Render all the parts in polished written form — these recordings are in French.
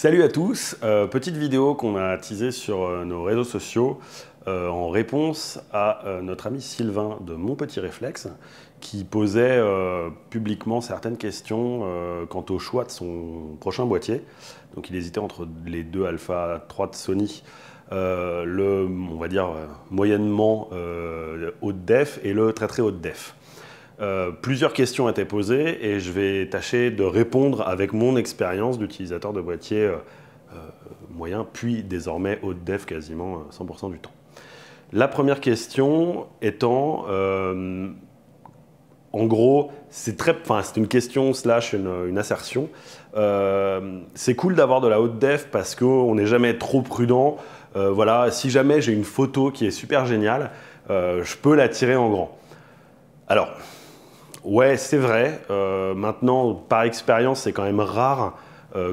Salut à tous, petite vidéo qu'on a teasée sur nos réseaux sociaux en réponse à notre ami Sylvain de Mon Petit Réflexe qui posait publiquement certaines questions quant au choix de son prochain boîtier. Donc il hésitait entre les deux Alpha 3 de Sony, on va dire moyennement haute def et le très haute def. Plusieurs questions étaient posées et je vais tâcher de répondre avec mon expérience d'utilisateur de boîtier moyen, puis désormais haute def quasiment 100% du temps. La première question étant, en gros, c'est une question slash une assertion. C'est cool d'avoir de la haute def parce qu'on n'est jamais trop prudent. Voilà, si jamais j'ai une photo qui est super géniale, je peux la tirer en grand. Alors, ouais, c'est vrai. Maintenant, par expérience, c'est quand même rare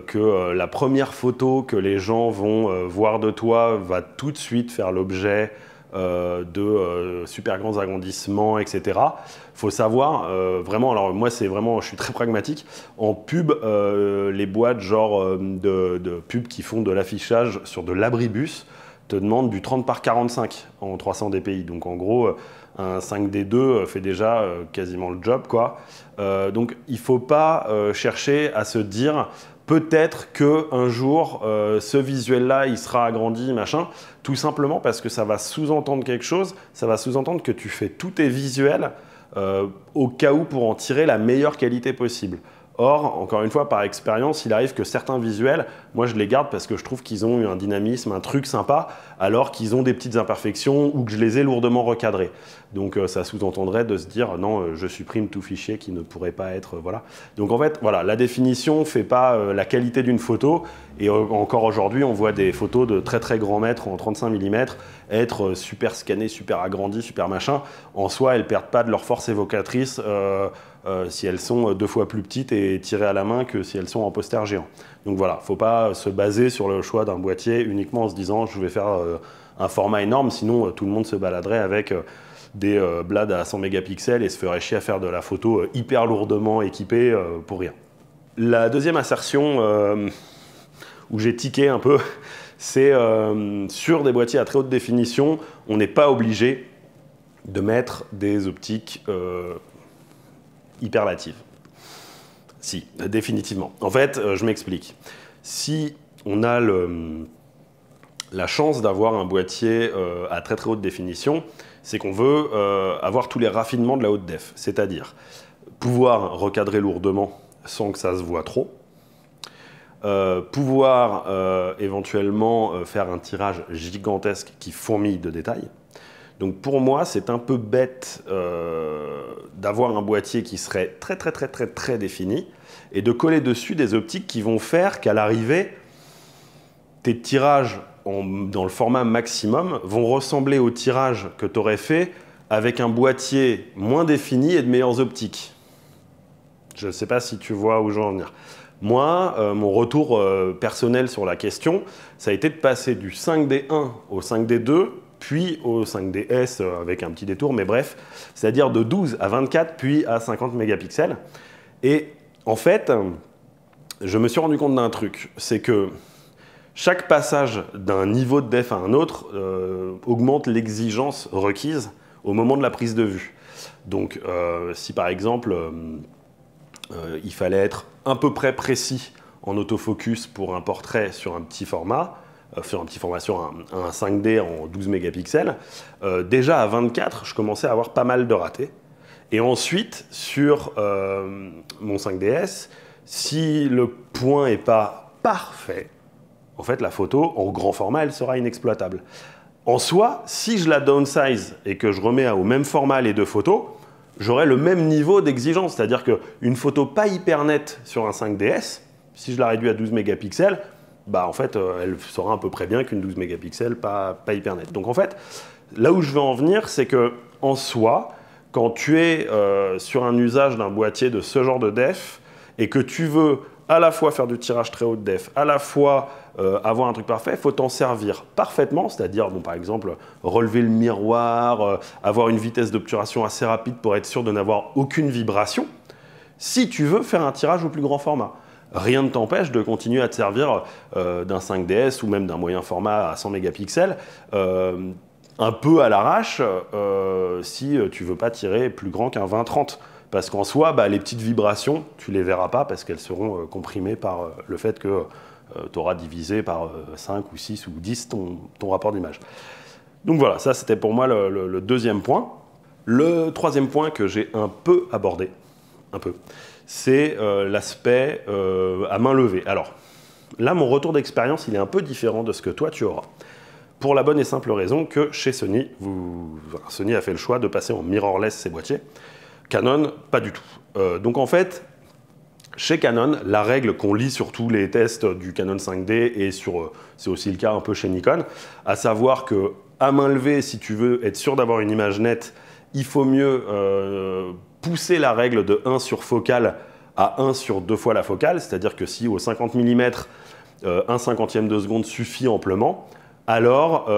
que la première photo que les gens vont voir de toi va tout de suite faire l'objet de super grands agrandissements, etc. Faut savoir, vraiment, alors moi, je suis très pragmatique. En pub, les boîtes genre de pub qui font de l'affichage sur de l'abribus te demandent du 30 par 45 en 300 dpi. Donc en gros, un 5D2 fait déjà quasiment le job, quoi. Donc il ne faut pas chercher à se dire peut-être qu'un jour, ce visuel-là, il sera agrandi, machin, tout simplement parce que ça va sous-entendre quelque chose, ça va sous-entendre que tu fais tous tes visuels au cas où pour en tirer la meilleure qualité possible. Or, encore une fois, par expérience, il arrive que certains visuels, moi je les garde parce que je trouve qu'ils ont eu un dynamisme, un truc sympa, alors qu'ils ont des petites imperfections ou que je les ai lourdement recadrés. Donc ça sous-entendrait de se dire non, je supprime tout fichier qui ne pourrait pas être... voilà. Donc en fait, voilà, la définition ne fait pas la qualité d'une photo. Et encore aujourd'hui, on voit des photos de très grands mètres en 35 mm être super scannées, super agrandies, super machin. En soi, elles ne perdent pas de leur force évocatrice si elles sont 2 fois plus petites et tirées à la main que si elles sont en poster géant. Donc voilà, il ne faut pas se baser sur le choix d'un boîtier uniquement en se disant je vais faire un format énorme, sinon tout le monde se baladerait avec des blades à 100 mégapixels et se ferait chier à faire de la photo hyper lourdement équipée pour rien. La deuxième assertion où j'ai tiqué un peu, c'est sur des boîtiers à très haute définition, on n'est pas obligé de mettre des optiques hyperlatives. Si, définitivement. En fait, je m'explique. Si on a la chance d'avoir un boîtier à très haute définition, c'est qu'on veut avoir tous les raffinements de la haute def, c'est-à-dire pouvoir recadrer lourdement sans que ça se voit trop, pouvoir éventuellement faire un tirage gigantesque qui fourmille de détails. Donc pour moi, c'est un peu bête d'avoir un boîtier qui serait très défini et de coller dessus des optiques qui vont faire qu'à l'arrivée, tes tirages dans le format maximum vont ressembler aux tirages que tu aurais fait avec un boîtier moins défini et de meilleures optiques. Je ne sais pas si tu vois où je veux en venir. Moi, mon retour personnel sur la question, ça a été de passer du 5D1 au 5D2, puis au 5DS avec un petit détour, mais bref, c'est-à-dire de 12 à 24, puis à 50 mégapixels. Et en fait, je me suis rendu compte d'un truc, c'est que chaque passage d'un niveau de def à un autre augmente l'exigence requise au moment de la prise de vue. Donc, si par exemple, il fallait être à peu près précis en autofocus pour un portrait sur un petit format, sur un 5D en 12 mégapixels, déjà à 24, je commençais à avoir pas mal de ratés. Et ensuite, sur mon 5DS, si le point n'est pas parfait, en fait, la photo, en grand format, elle sera inexploitable. En soi, si je la downsize et que je remets au même format les deux photos, j'aurai le même niveau d'exigence. C'est-à-dire qu'une photo pas hyper nette sur un 5DS, si je la réduis à 12 mégapixels, bah en fait, elle sera à peu près bien qu'une 12 mégapixels pas hyper nette. Donc en fait, là où je veux en venir, c'est que en soi, quand tu es sur un usage d'un boîtier de ce genre de def et que tu veux à la fois faire du tirage très haute def, à la fois avoir un truc parfait, il faut t'en servir parfaitement, c'est-à-dire, bon, par exemple, relever le miroir, avoir une vitesse d'obturation assez rapide pour être sûr de n'avoir aucune vibration, si tu veux faire un tirage au plus grand format. rien ne t'empêche de continuer à te servir d'un 5DS ou même d'un moyen format à 100 mégapixels un peu à l'arrache si tu veux pas tirer plus grand qu'un 20-30. Parce qu'en soi, les petites vibrations, tu les verras pas parce qu'elles seront comprimées par le fait que tu auras divisé par 5 ou 6 ou 10 ton rapport d'image. Donc voilà, ça c'était pour moi le deuxième point. Le troisième point que j'ai un peu abordé, c'est l'aspect à main levée. Alors là, mon retour d'expérience, il est un peu différent de ce que toi tu auras. Pour la bonne et simple raison que chez Sony, Sony a fait le choix de passer en mirrorless ses boîtiers. Canon, pas du tout. Donc en fait, chez Canon, la règle qu'on lit sur tous les tests du Canon 5D et c'est aussi le cas un peu chez Nikon, à savoir que à main levée, si tu veux être sûr d'avoir une image nette, il faut mieux pousser la règle de 1 sur focale à 1 sur 2 fois la focale, c'est-à-dire que si au 50 mm, 1/50e de seconde suffit amplement, alors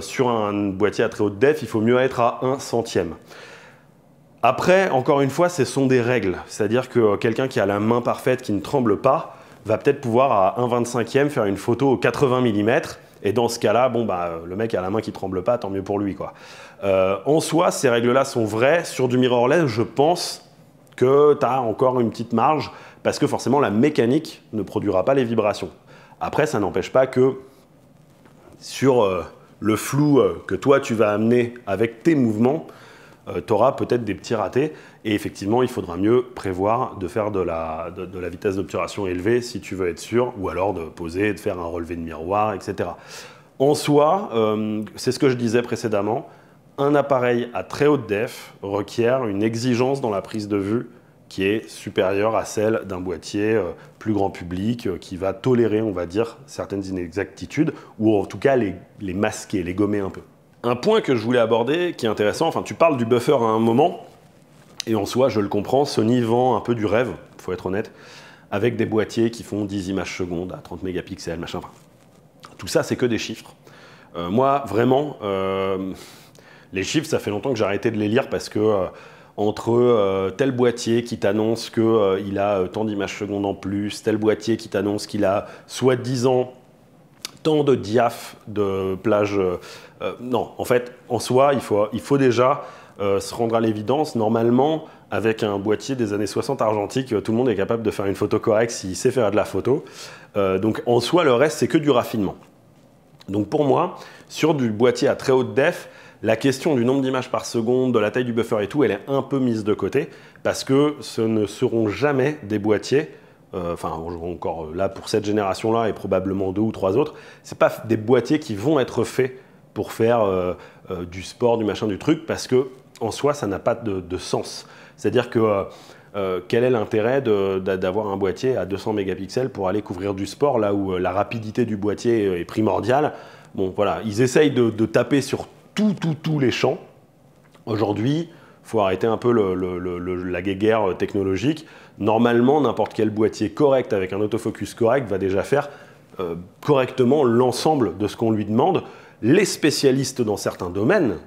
sur un boîtier à très haute def, il faut mieux être à 1/100e. Après, encore une fois, ce sont des règles. C'est-à-dire que quelqu'un qui a la main parfaite, qui ne tremble pas, va peut-être pouvoir à 1/25e faire une photo au 80 mm. Et dans ce cas-là, le mec a la main qui ne tremble pas, tant mieux pour lui, quoi. En soi, ces règles-là sont vraies. Sur du mirrorless, je pense que tu as encore une petite marge parce que forcément, la mécanique ne produira pas les vibrations. Après, ça n'empêche pas que sur le flou que toi, tu vas amener avec tes mouvements, tu auras peut-être des petits ratés et effectivement il faudra mieux prévoir de faire de la vitesse d'obturation élevée si tu veux être sûr, ou alors de poser, de faire un relevé de miroir, etc. En soi, c'est ce que je disais précédemment, un appareil à très haute def requiert une exigence dans la prise de vue qui est supérieure à celle d'un boîtier plus grand public qui va tolérer, on va dire, certaines inexactitudes ou en tout cas les masquer, les gommer un peu. Un point que je voulais aborder, qui est intéressant, tu parles du buffer à un moment, et en soi, je le comprends, Sony vend un peu du rêve, il faut être honnête, avec des boîtiers qui font 10 images secondes à 30 mégapixels, machin. Tout ça, c'est que des chiffres. Moi, vraiment, les chiffres, ça fait longtemps que j'ai arrêté de les lire parce que entre tel boîtier qui t'annonce qu'il a tant d'images secondes en plus, tel boîtier qui t'annonce qu'il a soi-disant tant de diaph de plage. Non, en fait, en soi, il faut déjà se rendre à l'évidence. Normalement, avec un boîtier des années 60 argentique, tout le monde est capable de faire une photo correcte s'il sait faire de la photo. Donc en soi, le reste, c'est que du raffinement. Donc pour moi, sur du boîtier à très haute def, la question du nombre d'images par seconde, de la taille du buffer et tout, elle est un peu mise de côté parce que ce ne seront jamais des boîtiers. Encore là pour cette génération-là et probablement 2 ou 3 autres, c'est pas des boîtiers qui vont être faits pour faire du sport, du machin, du truc, parce que en soi, ça n'a pas de sens. C'est-à-dire que quel est l'intérêt d'avoir un boîtier à 200 mégapixels pour aller couvrir du sport, là où la rapidité du boîtier est primordiale. Bon, voilà, ils essayent de taper sur tous les champs. Aujourd'hui, il faut arrêter un peu la guéguerre technologique. Normalement, n'importe quel boîtier correct avec un autofocus correct va déjà faire correctement l'ensemble de ce qu'on lui demande. Les spécialistes dans certains domaines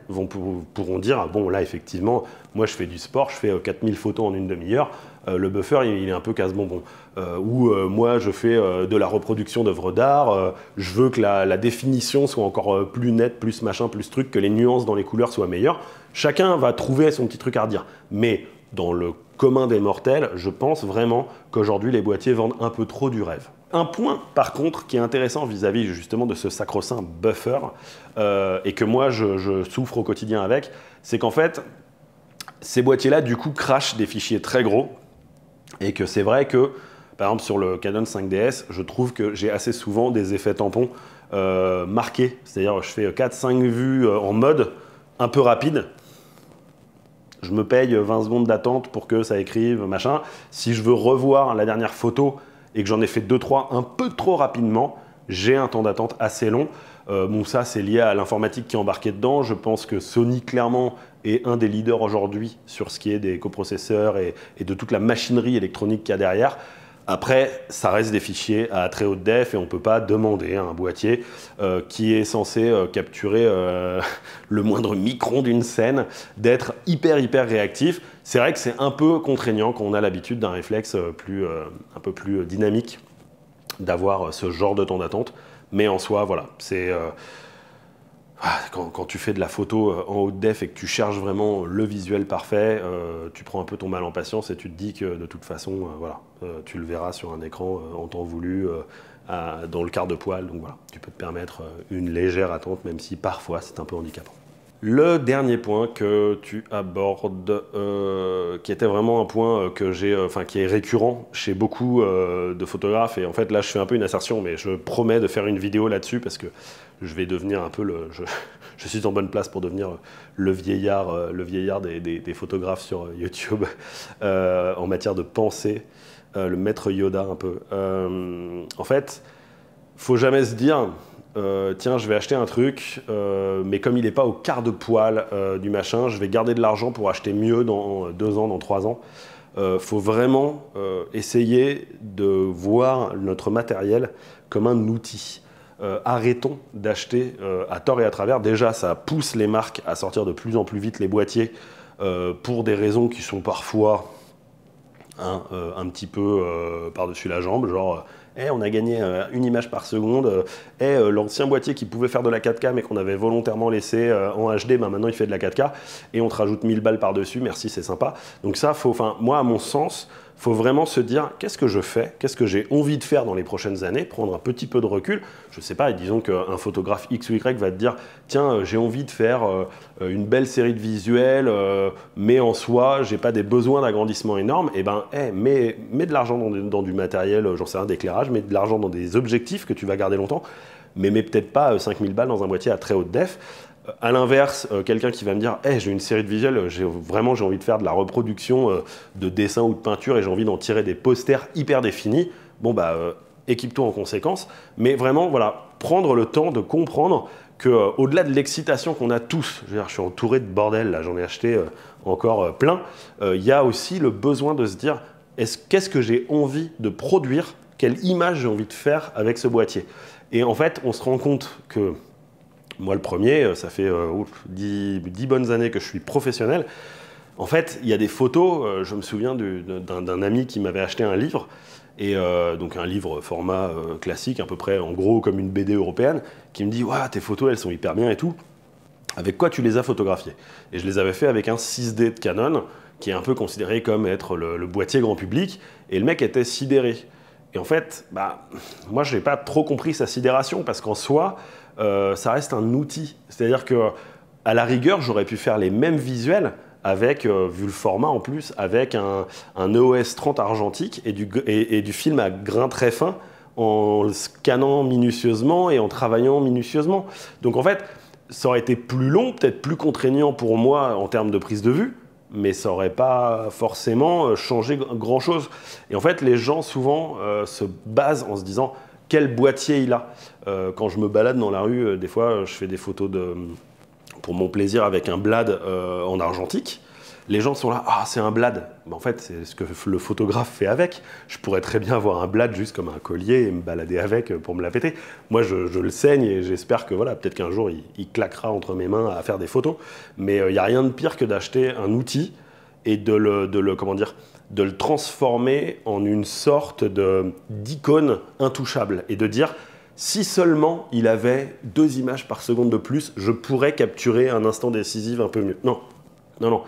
pourront dire ah bon, là, effectivement, moi, je fais du sport, je fais 4000 photos en une demi-heure, le buffer, il est un peu casse-bonbon. Moi, je fais de la reproduction d'œuvres d'art, je veux que la définition soit encore plus nette, plus machin, plus truc, que les nuances dans les couleurs soient meilleures. Chacun va trouver son petit truc à redire. Mais dans le commun des mortels, je pense vraiment qu'aujourd'hui, les boîtiers vendent un peu trop du rêve. Un point, par contre, qui est intéressant vis-à-vis justement de ce sacro-saint buffer, et que moi, je souffre au quotidien avec, c'est qu'en fait, ces boîtiers-là, du coup, crachent des fichiers très gros, et que c'est vrai que, par exemple, sur le Canon 5DS, je trouve que j'ai assez souvent des effets tampons marqués. C'est-à-dire, je fais 4-5 vues en mode un peu rapide. Je me paye 20 secondes d'attente pour que ça écrive, machin. Si je veux revoir la dernière photo et que j'en ai fait 2-3 un peu trop rapidement, j'ai un temps d'attente assez long. Bon, ça, c'est lié à l'informatique qui est embarquée dedans. Je pense que Sony, clairement, est un des leaders aujourd'hui sur ce qui est des coprocesseurs et de toute la machinerie électronique qu'il y a derrière. Après, ça reste des fichiers à très haute def et on ne peut pas demander à un boîtier qui est censé capturer le moindre micron d'une scène d'être hyper réactif. C'est vrai que c'est un peu contraignant quand on a l'habitude d'un réflexe un peu plus dynamique d'avoir ce genre de temps d'attente. Mais en soi, voilà, c'est... quand tu fais de la photo en haute def et que tu cherches vraiment le visuel parfait, tu prends un peu ton mal en patience et tu te dis que de toute façon, voilà, tu le verras sur un écran en temps voulu, dans le quart de poil. Donc voilà, tu peux te permettre une légère attente, même si parfois c'est un peu handicapant. Le dernier point que tu abordes, qui était vraiment un point qui est récurrent chez beaucoup de photographes, et en fait là je fais un peu une assertion, mais je promets de faire une vidéo là-dessus parce que je vais devenir un peu je suis en bonne place pour devenir le vieillard des photographes sur YouTube en matière de pensée, le maître Yoda un peu. En fait, faut jamais se dire tiens, je vais acheter un truc, mais comme il n'est pas au quart de poil du machin, je vais garder de l'argent pour acheter mieux dans 2 ans, dans 3 ans. Faut vraiment essayer de voir notre matériel comme un outil. Arrêtons d'acheter à tort et à travers. Déjà, ça pousse les marques à sortir de plus en plus vite les boîtiers pour des raisons qui sont parfois un petit peu par-dessus la jambe, genre on a gagné une image par seconde, l'ancien boîtier qui pouvait faire de la 4K mais qu'on avait volontairement laissé en HD, maintenant il fait de la 4K et on te rajoute 1000 balles par-dessus, merci, c'est sympa. Donc ça, moi à mon sens, il faut vraiment se dire qu'est-ce que je fais, qu'est-ce que j'ai envie de faire dans les prochaines années, prendre un petit peu de recul. Je ne sais pas, et disons qu'un photographe X ou Y va te dire tiens, j'ai envie de faire une belle série de visuels, mais en soi, j'ai pas des besoins d'agrandissement énormes. Et ben, mets de l'argent dans du matériel, j'en sais rien, d'éclairage, mets de l'argent dans des objectifs que tu vas garder longtemps, mais mets peut-être pas 5000 balles dans un boîtier à très haute def. À l'inverse, quelqu'un qui va me dire j'ai une série de visuels, j'ai envie de faire de la reproduction de dessin ou de peinture et j'ai envie d'en tirer des posters hyper définis, bon bah équipe-toi en conséquence, mais vraiment voilà, prendre le temps de comprendre que au-delà de l'excitation qu'on a tous, je suis entouré de bordel, là j'en ai acheté encore plein, il y a aussi le besoin de se dire qu'est-ce que j'ai envie de produire, quelle image j'ai envie de faire avec ce boîtier. Et en fait, on se rend compte que moi, le premier, ça fait 10 bonnes années que je suis professionnel. En fait, il y a des photos, je me souviens d'un ami qui m'avait acheté un livre, et donc un livre format classique, à peu près en gros comme une BD européenne, qui me dit « tes photos, elles sont hyper bien et tout. Avec quoi tu les as photographiées ?» Et je les avais fait avec un 6D de Canon, qui est un peu considéré comme être le boîtier grand public, et le mec était sidéré. Et en fait, moi, je n'ai pas trop compris sa sidération, parce qu'en soi, ça reste un outil. C'est-à-dire qu'à la rigueur, j'aurais pu faire les mêmes visuels avec, vu le format en plus, avec un EOS 30 argentique et du film à grain très fin en le scannant minutieusement et en travaillant minutieusement. Donc en fait, ça aurait été plus long, peut-être plus contraignant pour moi en termes de prise de vue, mais ça n'aurait pas forcément changé grand-chose. Et en fait, les gens souvent se basent en se disant quel boîtier il a. Quand je me balade dans la rue, des fois, je fais des photos pour mon plaisir avec un blad en argentique. Les gens sont là, c'est un blad. Mais en fait, c'est ce que le photographe fait avec. Je pourrais très bien avoir un blad juste comme un collier et me balader avec pour me la péter. Moi, je le saigne et j'espère que voilà, peut-être qu'un jour, il claquera entre mes mains à faire des photos. Mais il n'y a rien de pire que d'acheter un outil et de le transformer en une sorte d'icône intouchable et de dire si seulement il avait 2 images par seconde de plus, je pourrais capturer un instant décisif un peu mieux. Non, non, non.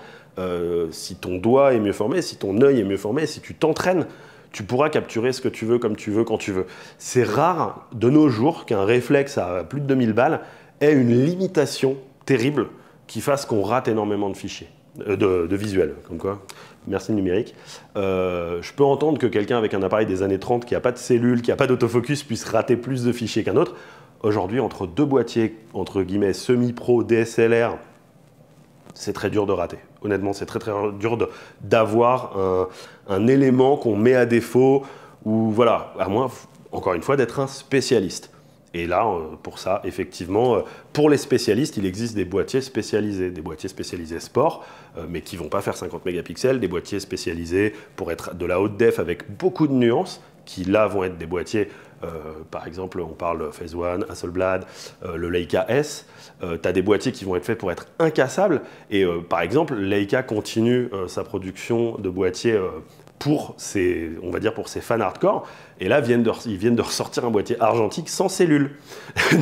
Si ton doigt est mieux formé, si ton œil est mieux formé, si tu t'entraînes, tu pourras capturer ce que tu veux, comme tu veux, quand tu veux. C'est rare de nos jours qu'un réflexe à plus de 2000 balles ait une limitation terrible qui fasse qu'on rate énormément de fichiers, de visuels, comme quoi. Merci le numérique. Je peux entendre que quelqu'un avec un appareil des années 30 qui n'a pas de cellule, qui n'a pas d'autofocus, puisse rater plus de fichiers qu'un autre. Aujourd'hui, entre 2 boîtiers, entre guillemets, semi-pro, DSLR, c'est très dur de rater. Honnêtement, c'est très très dur d'avoir un élément qu'on met à défaut, ou voilà, à moins, encore une fois, d'être un spécialiste. Et là, pour ça, effectivement, pour les spécialistes, il existe des boîtiers spécialisés sport, mais qui ne vont pas faire 50 mégapixels, des boîtiers spécialisés pour être de la haute def avec beaucoup de nuances, qui là vont être des boîtiers, par exemple, on parle Phase One, Hasselblad, le Leica S. Tu as des boîtiers qui vont être faits pour être incassables. Et par exemple, Leica continue sa production de boîtiers pour ces, on va dire pour ces fans hardcore. Et là, ils viennent de ressortir un boîtier argentique sans cellules.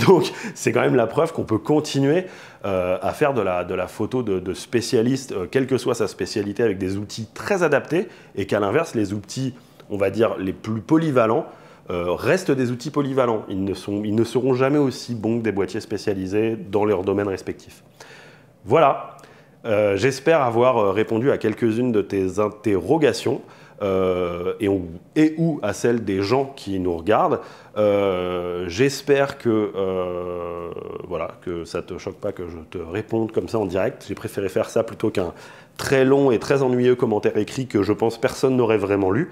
Donc, c'est quand même la preuve qu'on peut continuer à faire de la photo de spécialiste, quelle que soit sa spécialité, avec des outils très adaptés, et qu'à l'inverse, les outils, on va dire, les plus polyvalents, restent des outils polyvalents. Ils ne seront jamais aussi bons que des boîtiers spécialisés dans leur domaine respectif. Voilà. J'espère avoir répondu à quelques-unes de tes interrogations. Et ou à celle des gens qui nous regardent. J'espère que, voilà, que ça ne te choque pas que je te réponde comme ça en direct. J'ai préféré faire ça plutôt qu'un très long et très ennuyeux commentaire écrit que je pense personne n'aurait vraiment lu.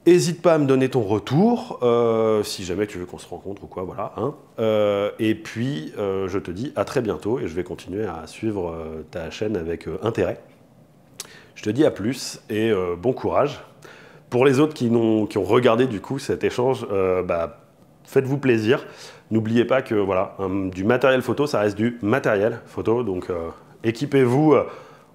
N'hésite pas à me donner ton retour, si jamais tu veux qu'on se rencontre ou quoi, voilà. Hein. Et puis, je te dis à très bientôt et je vais continuer à suivre ta chaîne avec intérêt. Je te dis à plus et bon courage. Pour les autres qui ont regardé du coup cet échange, faites-vous plaisir. N'oubliez pas que voilà, du matériel photo, ça reste du matériel photo. Donc équipez-vous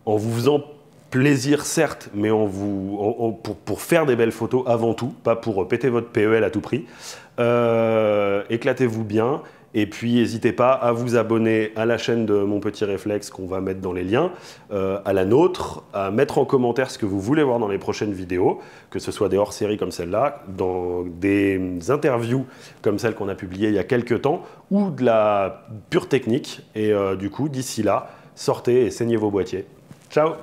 en vous faisant plaisir certes, mais pour faire des belles photos avant tout, pas pour péter votre PEL à tout prix. Éclatez-vous bien. Et puis, n'hésitez pas à vous abonner à la chaîne de Mon Petit Réflexe qu'on va mettre dans les liens, à la nôtre, à mettre en commentaire ce que vous voulez voir dans les prochaines vidéos, que ce soit des hors-séries comme celle-là, dans des interviews comme celle qu'on a publiée il y a quelques temps, ou de la pure technique. Et du coup, d'ici là, sortez et saignez vos boîtiers. Ciao!